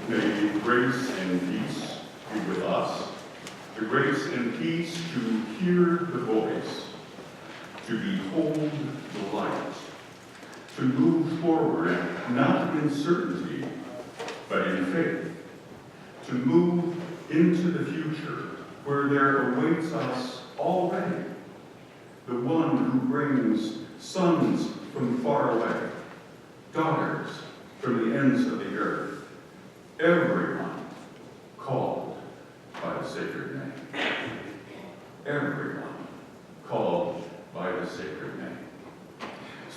May grace and peace be with us, the grace and peace to hear the voice, to behold the light, to move forward, not in certainty, but in faith, to move into the future where there awaits us already the one who brings sons from far away, daughters from the ends of the earth, everyone called by the sacred name. Everyone called by the sacred name.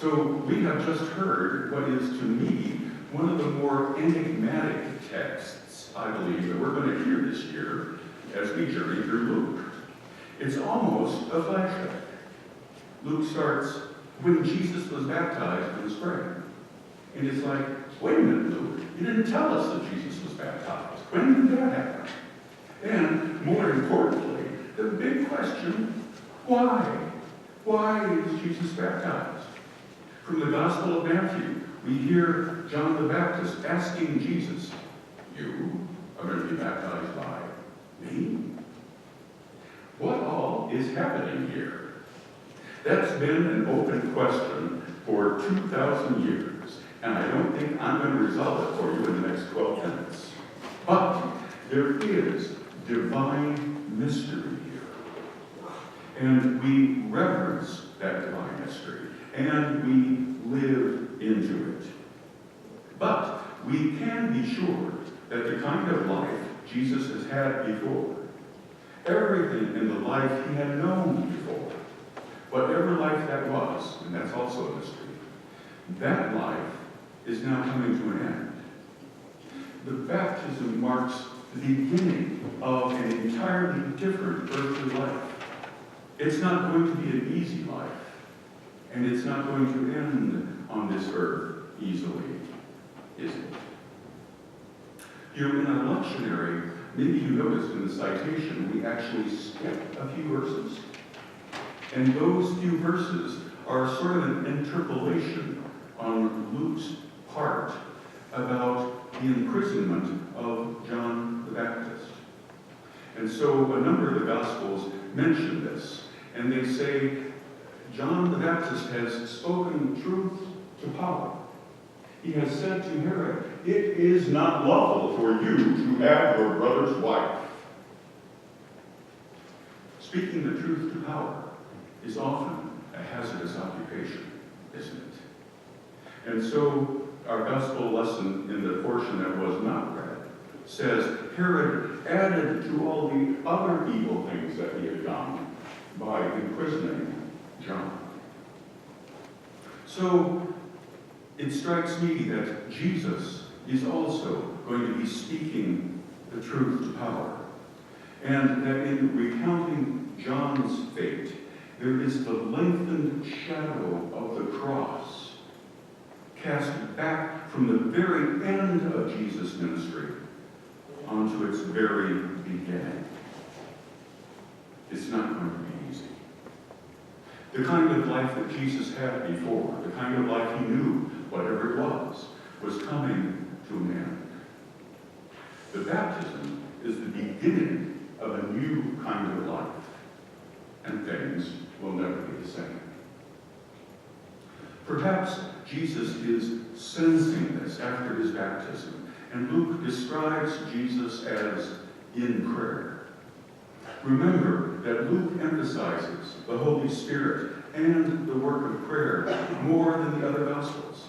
So we have just heard what is to me one of the more enigmatic texts, I believe, that we're going to hear this year as we journey through Luke. It's almost a flashback. Luke starts when Jesus was baptized in the spring. And it's like, wait a minute, Luke, you didn't tell us that Jesus was baptized. When did that happen? And more importantly, the big question, why? Why is Jesus baptized? From the Gospel of Matthew, we hear John the Baptist asking Jesus, you are going to be baptized by me? What all is happening here? That's been an open question for 2,000 years, and I don't think I'm going to resolve it for you in the next 12 minutes. But there is divine mystery here, and we reverence that divine mystery, and we live into it. But we can be sure that the kind of life Jesus has had before, everything in the life he had known before, whatever life that was, and that's also a mystery, that life is now coming to an end. The baptism marks the beginning of an entirely different earthly life. It's not going to be an easy life, and it's not going to end on this earth easily, is it? You know, in a lectionary, maybe you noticed in the citation, we actually skipped a few verses. And those few verses are sort of an interpolation on Luke's part about the imprisonment of John the Baptist. And so a number of the Gospels mention this, and they say, John the Baptist has spoken truth to power. He has said to Herod, it is not lawful for you to have your brother's wife. Speaking the truth to power is often a hazardous occupation, isn't it? And so our gospel lesson in the portion that was not read says Herod added to all the other evil things that he had done by imprisoning John. So it strikes me that Jesus is also going to be speaking the truth to power, and that in recounting John's fate, there is the lengthened shadow of the cross cast back from the very end of Jesus' ministry onto its very beginning. It's not going to be easy. The kind of life that Jesus had before, the kind of life he knew, whatever it was coming to an end. The baptism is the beginning of a new kind of life, and things will never be the same. Perhaps Jesus is sensing this after his baptism, and Luke describes Jesus as in prayer. Remember that Luke emphasizes the Holy Spirit and the work of prayer more than the other Gospels.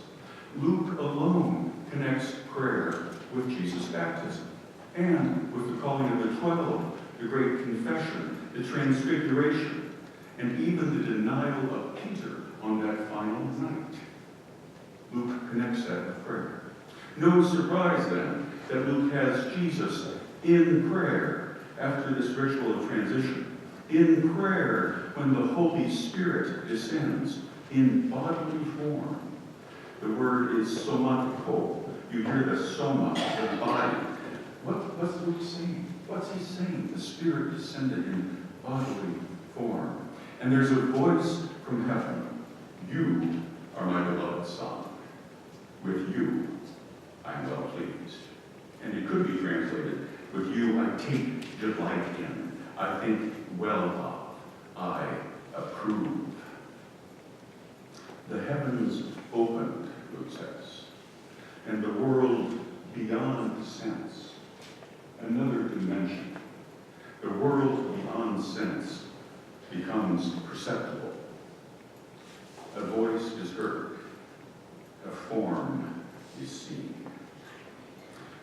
Luke alone connects prayer with Jesus' baptism and with the calling of the 12, the great confession, the transfiguration, and even the denial of Peter on that final night. Luke connects that with prayer. No surprise then that Luke has Jesus in prayer after this ritual of transition, in prayer when the Holy Spirit descends in bodily form. The word is somatiko. You hear the soma, the body. What's Luke saying? What's he saying? The Spirit descended in bodily form. And there's a voice from heaven. You are my beloved Son. With you I am well pleased. And it could be translated, with you I take delight in, I think well of, I approve. The heavens opened, Luke says, and the world beyond sense, another dimension. The world beyond sense becomes perceptible. A voice is heard, a form is seen.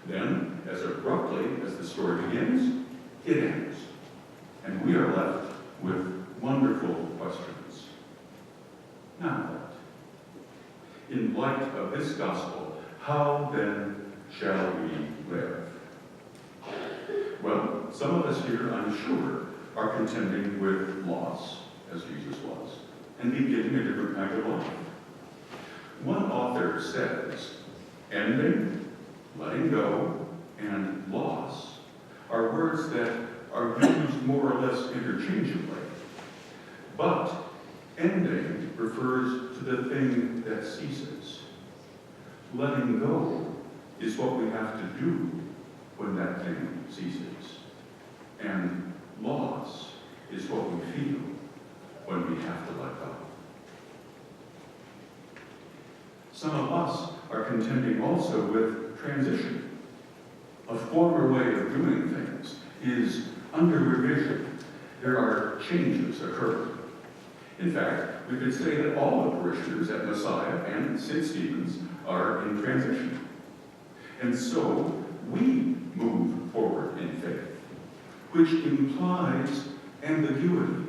Then, as abruptly as the story begins, it ends. And we are left with wonderful questions. Now what? In light of this gospel, how then shall we live? Well, some of us here, I'm sure, are contending with loss, as Jesus was, and beginning a different kind of life. One author says, ending, letting go, and loss are words that are used more or less interchangeably. But ending refers to the thing that ceases. Letting go is what we have to do when that thing ceases. And loss is what we feel when we have to let go. Some of us are contending also with transition. A former way of doing things is under revision. There are changes occurring. In fact, we could say that all the parishioners at Messiah and St. Stephen's are in transition. And so we move forward in faith, which implies ambiguity,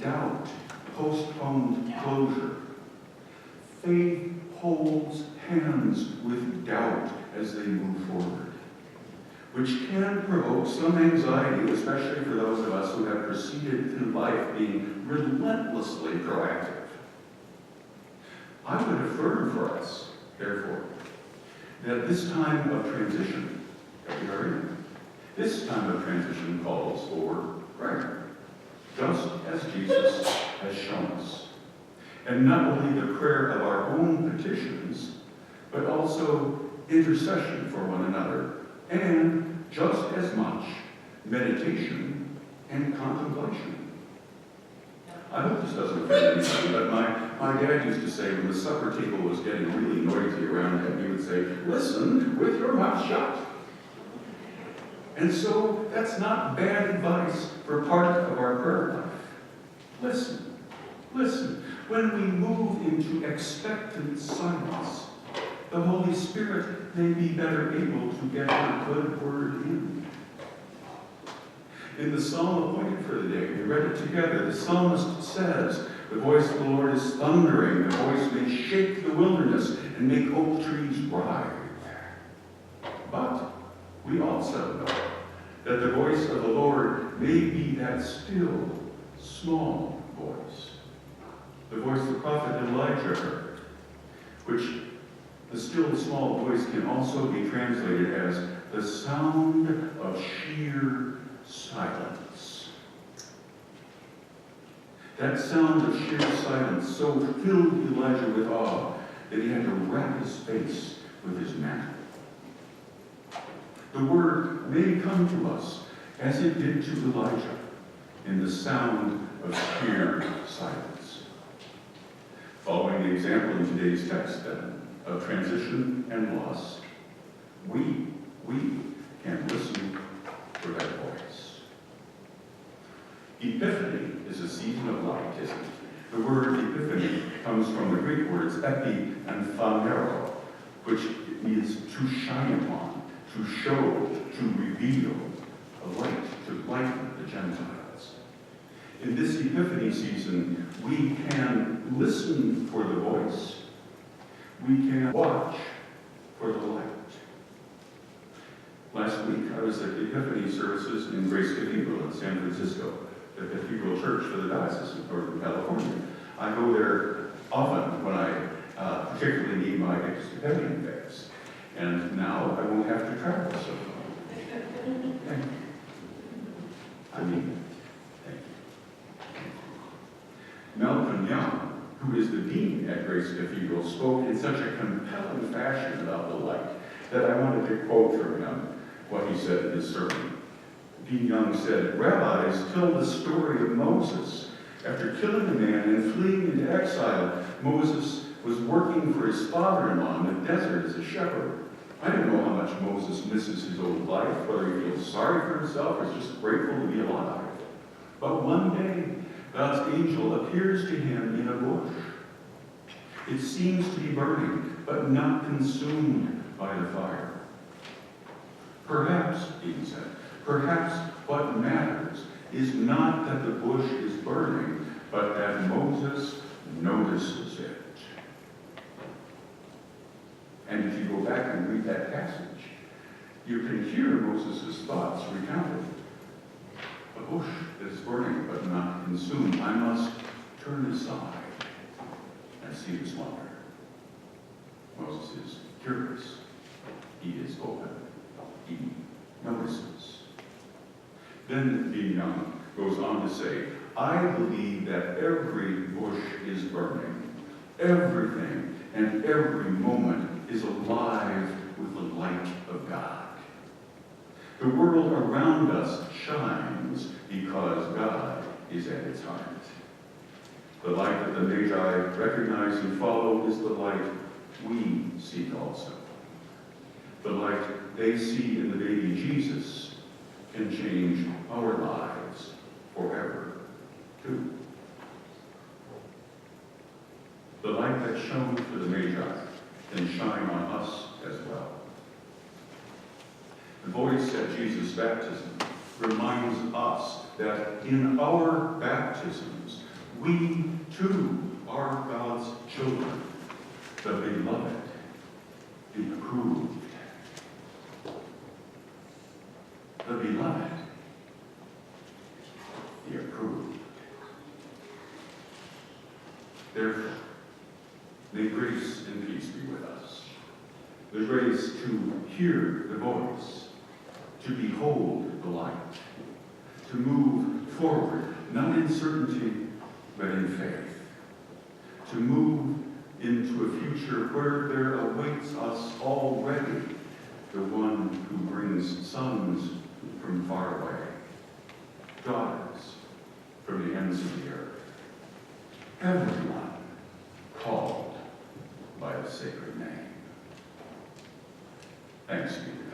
doubt, postponed closure. Faith holds hands with doubt as they move forward, which can provoke some anxiety, especially for those of us who have proceeded through life being relentlessly proactive. I would affirm for us, therefore, that this time of transition that we are in, this time of transition calls for prayer, just as Jesus has shown us. And not only the prayer of our own petitions, but also intercession for one another, and just as much meditation and contemplation. I hope this doesn't offend anybody, but my dad used to say when the supper table was getting really noisy around him, he would say, listen with your mouth shut. And so that's not bad advice for part of our prayer life. Listen, listen. When we move into expectant silence, the Holy Spirit may be better able to get a good word in. In the psalm appointed for the day, we read it together. The psalmist says, the voice of the Lord is thundering. The voice may shake the wilderness and make oak trees writhe. But we also know that the voice of the Lord may be that still, small voice. The voice the prophet Elijah heard, which the still small voice can also be translated as the sound of sheer silence. That sound of sheer silence so filled Elijah with awe that he had to wrap his face with his mantle. The word may come to us as it did to Elijah in the sound of sheer silence. Following the example in today's text, then, of transition and loss, we can listen for that voice. Epiphany is a season of light, isn't it? The word epiphany comes from the Greek words epi and phanero, which means to shine upon, to show, to reveal, a light to lighten the Gentiles. In this Epiphany season, we can listen for the voice. We can watch for the light. Last week, I was at the Epiphany services in Grace Cathedral in San Francisco, the Cathedral Church for the Diocese of Northern California. I go there often when I particularly need my Episcopalian fix. And now I won't have to travel so far. Thank you. I mean, thank you. Malcolm Young, who is the dean at Grace Cathedral, spoke in such a compelling fashion about the light that I wanted to quote from him. what he said in his sermon. Dean Young said, "Rabbis tell the story of Moses. After killing a man and fleeing into exile, Moses was working for his father-in-law in the desert as a shepherd. I don't know how much Moses misses his old life, whether he feels sorry for himself or is just grateful to be alive. But one day, God's angel appears to him in a bush. It seems to be burning, but not consumed by the fire. Perhaps," he said, "perhaps what matters is not that the bush is burning, but that Moses notices it." And if you go back and read that passage, you can hear Moses' thoughts recounted. A bush is burning but not consumed. I must turn aside and see this wonder. Moses is curious. He is open. He notices. Then Dean Young goes on to say, "I believe that every bush is burning. Everything and every moment is alive with the light of God. The world around us shines because God is at its heart. The light that the Magi recognize and follow is the light we seek also. The light they see in the baby Jesus can change our lives forever, too. The light that shone for the Magi can shine on us as well. The voice at Jesus' baptism reminds us that in our baptisms, we too are God's children, the beloved, the approved. The beloved, the approved. Therefore, may grace and peace be with us. The grace to hear the voice, to behold the light, to move forward, not in certainty, but in faith, to move into a future where there awaits us already the one who brings sons from far away, daughters from the ends of the earth, everyone called by the sacred name. Thanks be to God.